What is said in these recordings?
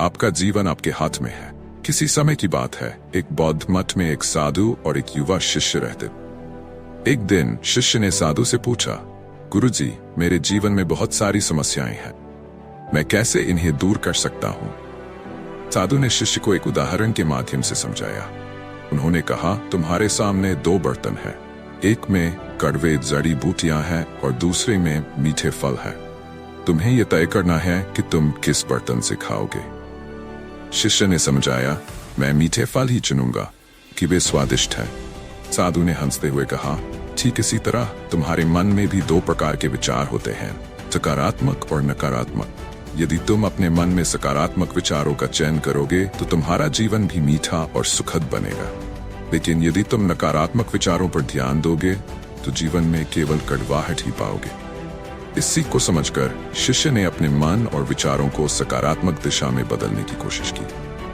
आपका जीवन आपके हाथ में है। किसी समय की बात है, एक बौद्ध मठ में एक साधु और एक युवा शिष्य रहते। एक दिन शिष्य ने साधु से पूछा, गुरुजी, मेरे जीवन में बहुत सारी समस्याएं हैं, मैं कैसे इन्हें दूर कर सकता हूं? साधु ने शिष्य को एक उदाहरण के माध्यम से समझाया। उन्होंने कहा, तुम्हारे सामने दो बर्तन हैं, एक में कड़वे जड़ी बूटियां हैं और दूसरे में मीठे फल हैं। तुम्हें यह तय करना है कि तुम किस बर्तन से खाओगे। शिष्य ने समझाया, मैं मीठे फल ही चुनूंगा कि वे स्वादिष्ट है। साधु ने हंसते हुए कहा, ठीक इसी तरह तुम्हारे मन में भी दो प्रकार के विचार होते हैं, सकारात्मक और नकारात्मक। यदि तुम अपने मन में सकारात्मक विचारों का चयन करोगे तो तुम्हारा जीवन भी मीठा और सुखद बनेगा, लेकिन यदि तुम नकारात्मक विचारों पर ध्यान दोगे तो जीवन में केवल कड़वाहट ही पाओगे। इस सीख को समझकर शिष्य ने अपने मन और विचारों को सकारात्मक दिशा में बदलने की कोशिश की।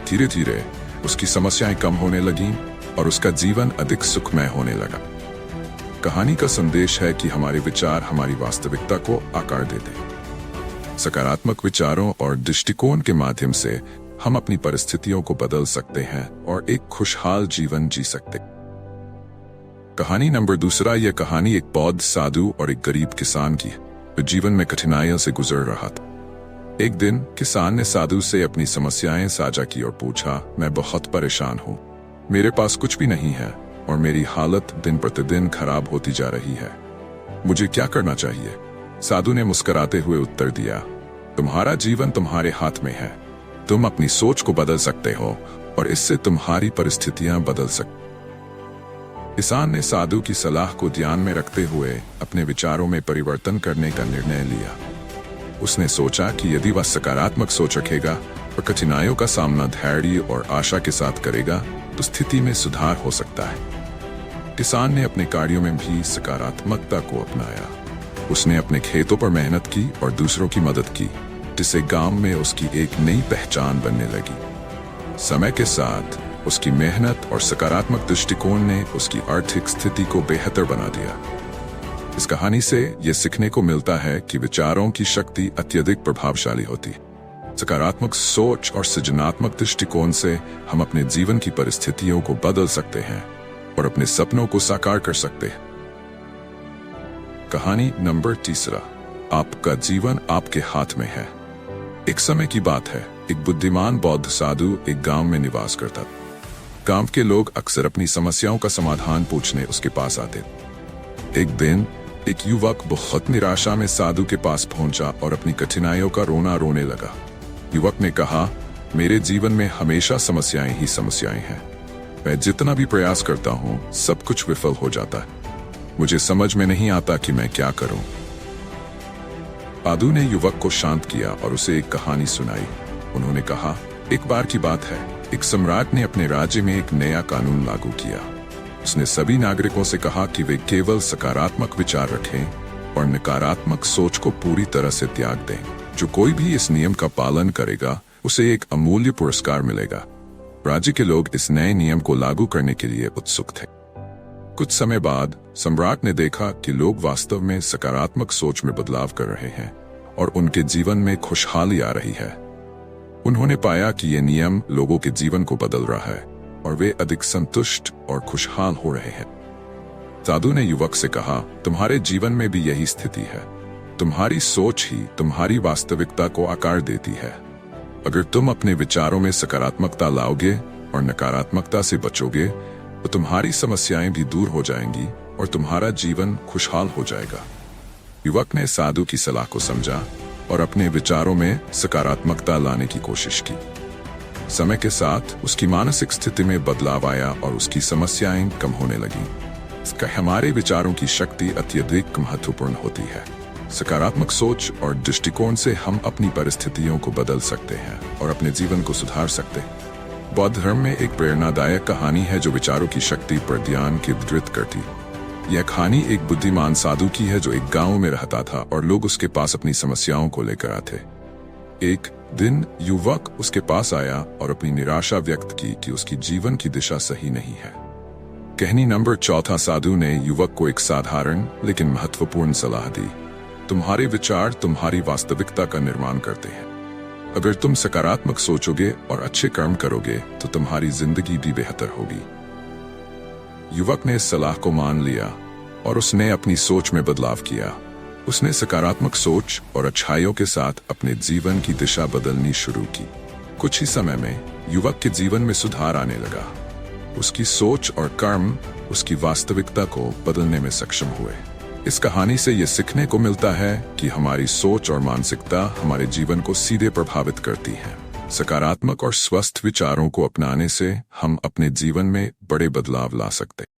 धीरे धीरे उसकी समस्याएं कम होने लगीं और उसका जीवन अधिक सुखमय होने लगा। कहानी का संदेश है कि हमारे विचार हमारी वास्तविकता को आकार देते हैं। सकारात्मक विचारों और दृष्टिकोण के माध्यम से हम अपनी परिस्थितियों को बदल सकते हैं और एक खुशहाल जीवन जी सकते हैं। कहानी नंबर 2। यह कहानी एक बौद्ध साधु और एक गरीब किसान की है जो जीवन में कठिनाइयों से गुजर रहा था। एक दिन किसान ने साधु से अपनी समस्याएं साझा की और पूछा, मैं बहुत परेशान हूँ, मेरे पास कुछ भी नहीं है और मेरी हालत दिन प्रतिदिन खराब होती जा रही है, मुझे क्या करना चाहिए? साधु ने मुस्कुराते हुए उत्तर दिया, तुम्हारा जीवन तुम्हारे हाथ में है, तुम अपनी सोच को बदल सकते हो और इससे तुम्हारी परिस्थितियां बदल सकती। किसान ने साधु की सलाह को ध्यान में रखते हुए अपने विचारों में परिवर्तन करने का निर्णय लिया। उसने सोचा कि यदि वह सकारात्मक सोच रखेगा और कठिनाइयों का सामना धैर्य और आशा के साथ करेगा तो स्थिति में सुधार हो सकता है। किसान ने अपने कार्यों में भी सकारात्मकता को अपनाया। उसने अपने खेतों पर मेहनत की और दूसरों की मदद की, जिससे गांव में उसकी एक नई पहचान बनने लगी। समय के साथ उसकी मेहनत और सकारात्मक दृष्टिकोण ने उसकी आर्थिक स्थिति को बेहतर बना दिया। इस कहानी से यह सीखने को मिलता है कि विचारों की शक्ति अत्यधिक प्रभावशाली होती है। सकारात्मक सोच और सृजनात्मक दृष्टिकोण से हम अपने जीवन की परिस्थितियों को बदल सकते हैं और अपने सपनों को साकार कर सकते हैं। कहानी नंबर 3। आपका जीवन आपके हाथ में है। एक समय की बात है, एक बुद्धिमान बौद्ध साधु एक गांव में निवास करता था। गांव के लोग अक्सर अपनी समस्याओं का समाधान पूछने उसके पास आते। एक दिन एक युवक बहुत निराशा में साधु के पास पहुंचा और अपनी कठिनाइयों का रोना रोने लगा। युवक ने कहा, मेरे जीवन में हमेशा समस्याएं ही समस्याएं हैं, मैं जितना भी प्रयास करता हूं सब कुछ विफल हो जाता है, मुझे समझ में नहीं आता कि मैं क्या करूं। साधु ने युवक को शांत किया और उसे एक कहानी सुनाई। उन्होंने कहा, एक बार की बात है, एक सम्राट ने अपने राज्य में एक नया कानून लागू किया। उसने सभी नागरिकों से कहा कि वे केवल सकारात्मक विचार रखें और नकारात्मक सोच को पूरी तरह से त्याग दें। जो कोई भी इस नियम का पालन करेगा उसे एक अमूल्य पुरस्कार मिलेगा। राज्य के लोग इस नए नियम को लागू करने के लिए उत्सुक थे। कुछ समय बाद सम्राट ने देखा कि लोग वास्तव में सकारात्मक सोच में बदलाव कर रहे हैं और उनके जीवन में खुशहाली आ रही है। उन्होंने पाया कि यह नियम लोगों के जीवन को बदल रहा है और वे अधिक संतुष्ट और खुशहाल हो रहे हैं। साधु ने युवक से कहा, तुम्हारे जीवन में भी यही स्थिति है, तुम्हारी सोच ही तुम्हारी वास्तविकता को आकार देती है। अगर तुम अपने विचारों में सकारात्मकता लाओगे और नकारात्मकता से बचोगे तो तुम्हारी समस्याएं भी दूर हो जाएंगी और तुम्हारा जीवन खुशहाल हो जाएगा। युवक ने साधु की सलाह को समझा और अपने विचारों में सकारात्मकता लाने की कोशिश की। समय के साथ उसकी मानसिक स्थिति में बदलाव आया और उसकी समस्याएं कम होने लगीं। इसका हमारे विचारों की शक्ति अत्यधिक महत्वपूर्ण होती है। सकारात्मक सोच और दृष्टिकोण से हम अपनी परिस्थितियों को बदल सकते हैं और अपने जीवन को सुधार सकते हैं। बौद्ध धर्म में एक प्रेरणादायक कहानी है जो विचारों की शक्ति पर ध्यान केंद्रित करती है। यह कहानी एक बुद्धिमान साधु की है जो एक गांव में रहता था और लोग उसके पास अपनी समस्याओं को लेकर आते। एक दिन युवक उसके पास आया और अपनी निराशा व्यक्त की कि उसकी जीवन की दिशा सही नहीं है। कहानी नंबर 4। साधु ने युवक को एक साधारण लेकिन महत्वपूर्ण सलाह दी। तुम्हारे विचार तुम्हारी वास्तविकता का निर्माण करते हैं। अगर तुम सकारात्मक सोचोगे और अच्छे कर्म करोगे तो तुम्हारी जिंदगी भी बेहतर होगी। युवक ने इस सलाह को मान लिया और उसने अपनी सोच में बदलाव किया। उसने सकारात्मक सोच और अच्छाइयों के साथ अपने जीवन की दिशा बदलनी शुरू की। कुछ ही समय में युवक के जीवन में सुधार आने लगा। उसकी सोच और कर्म उसकी वास्तविकता को बदलने में सक्षम हुए। इस कहानी से यह सीखने को मिलता है कि हमारी सोच और मानसिकता हमारे जीवन को सीधे प्रभावित करती है। सकारात्मक और स्वस्थ विचारों को अपनाने से हम अपने जीवन में बड़े बदलाव ला सकते हैं।